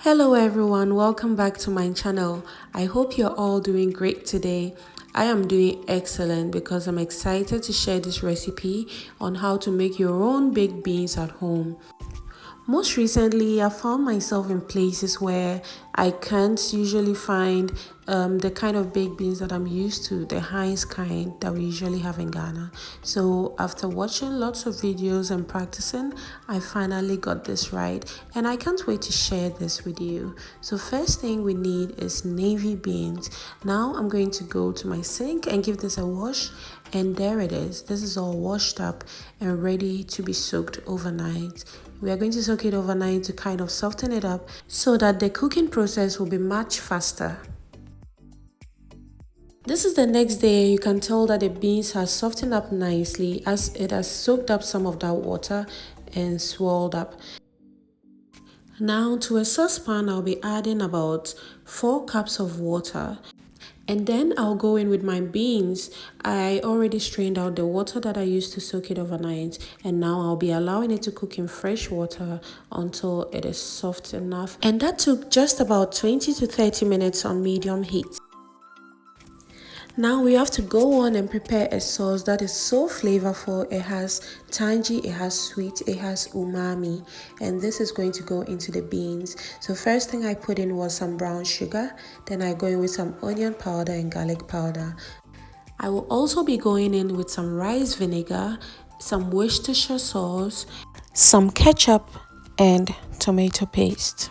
Hello everyone, welcome back to my channel. I hope you're all doing great today. I am doing excellent because I'm excited to share this recipe on how to make your own baked beans at home. Most recently, I found myself in places where I can't usually find the kind of baked beans that I'm used to, the Hienz kind that we usually have in Ghana. So after watching lots of videos and practicing, I finally got this right and I can't wait to share this with you. So first thing we need is navy beans. Now I'm going to go to my sink and give this a wash, and there it is. This is all washed up and ready to be soaked overnight. We are going to soak it overnight to kind of soften it up so that the cooking process will be much faster. This is the next day. You can tell that the beans has softened up nicely as it has soaked up some of that water and swelled up. Now to a saucepan, I'll be adding about 4 cups of water. And then I'll go in with my beans. I already strained out the water that I used to soak it overnight, and now I'll be allowing it to cook in fresh water until it is soft enough. And that took just about 20 to 30 minutes on medium heat. Now we have to go on and prepare a sauce that is so flavorful. It has tangy, it has sweet, it has umami, and this is going to go into the beans. So first thing I put in was some brown sugar, then I go in with some onion powder and garlic powder. I will also be going in with some rice vinegar, some Worcestershire sauce, some ketchup, and tomato paste.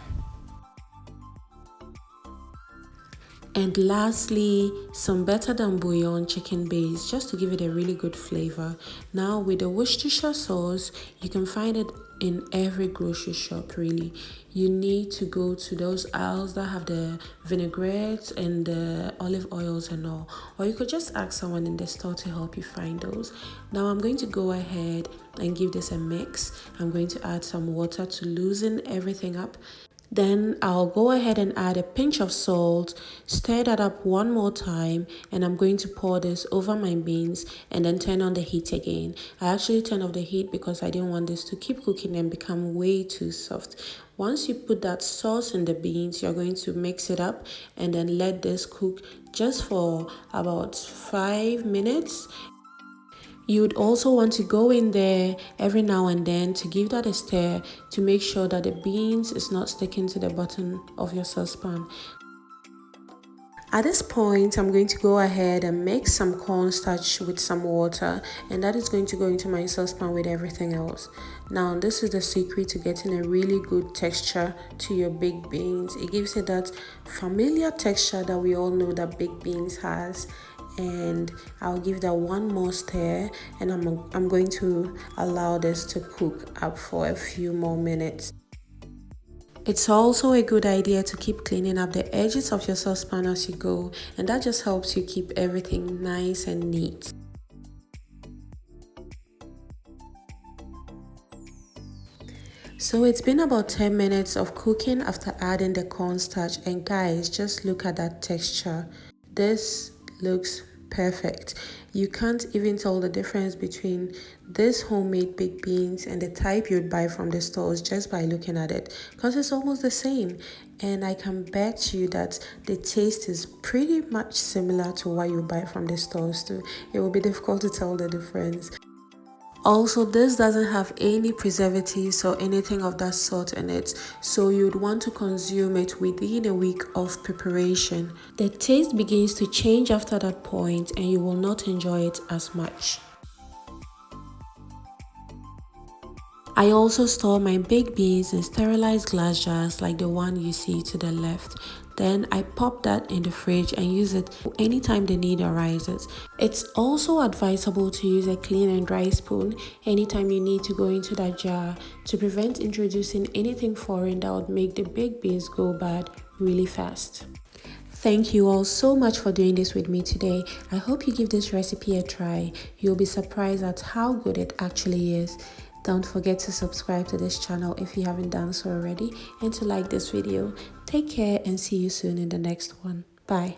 And lastly, some better than bouillon chicken base, just to give it a really good flavor. Now with the Worcestershire sauce, you can find it in every grocery shop really. You need to go to those aisles that have the vinaigrettes and the olive oils and all, or you could just ask someone in the store to help you find those. Now I'm going to go ahead and give this a mix. I'm going to add some water to loosen everything up. Then I'll go ahead and add a pinch of salt, stir that up one more time, and I'm going to pour this over my beans and then turn on the heat again. I actually turned off the heat because I didn't want this to keep cooking and become way too soft. Once you put that sauce in the beans, you're going to mix it up and then let this cook just for about 5 minutes. You would also want to go in there every now and then to give that a stir to make sure that the beans is not sticking to the bottom of your saucepan. At this point, I'm going to go ahead and mix some cornstarch with some water, and that is going to go into my saucepan with everything else. Now, this is the secret to getting a really good texture to your baked beans. It gives it that familiar texture that we all know that baked beans has. And I'll give that one more stir, and I'm going to allow this to cook up for a few more minutes. It's also a good idea to keep cleaning up the edges of your saucepan as you go, and that just helps you keep everything nice and neat. So it's been about 10 minutes of cooking after adding the cornstarch, and guys, just look at that texture. This looks perfect. You can't even tell the difference between this homemade baked beans and the type you'd buy from the stores just by looking at it, because it's almost the same. And I can bet you that the taste is pretty much similar to what you buy from the stores too. It will be difficult to tell the difference. Also, this doesn't have any preservatives or anything of that sort in it, so you'd want to consume it within a week of preparation. The taste begins to change after that point and you will not enjoy it as much. I also store my baked beans in sterilized glass jars like the one you see to the left. Then I pop that in the fridge and use it anytime the need arises. It's also advisable to use a clean and dry spoon anytime you need to go into that jar to prevent introducing anything foreign that would make the baked beans go bad really fast. Thank you all so much for doing this with me today. I hope you give this recipe a try. You'll be surprised at how good it actually is. Don't forget to subscribe to this channel if you haven't done so already, and to like this video. Take care and see you soon in the next one. Bye.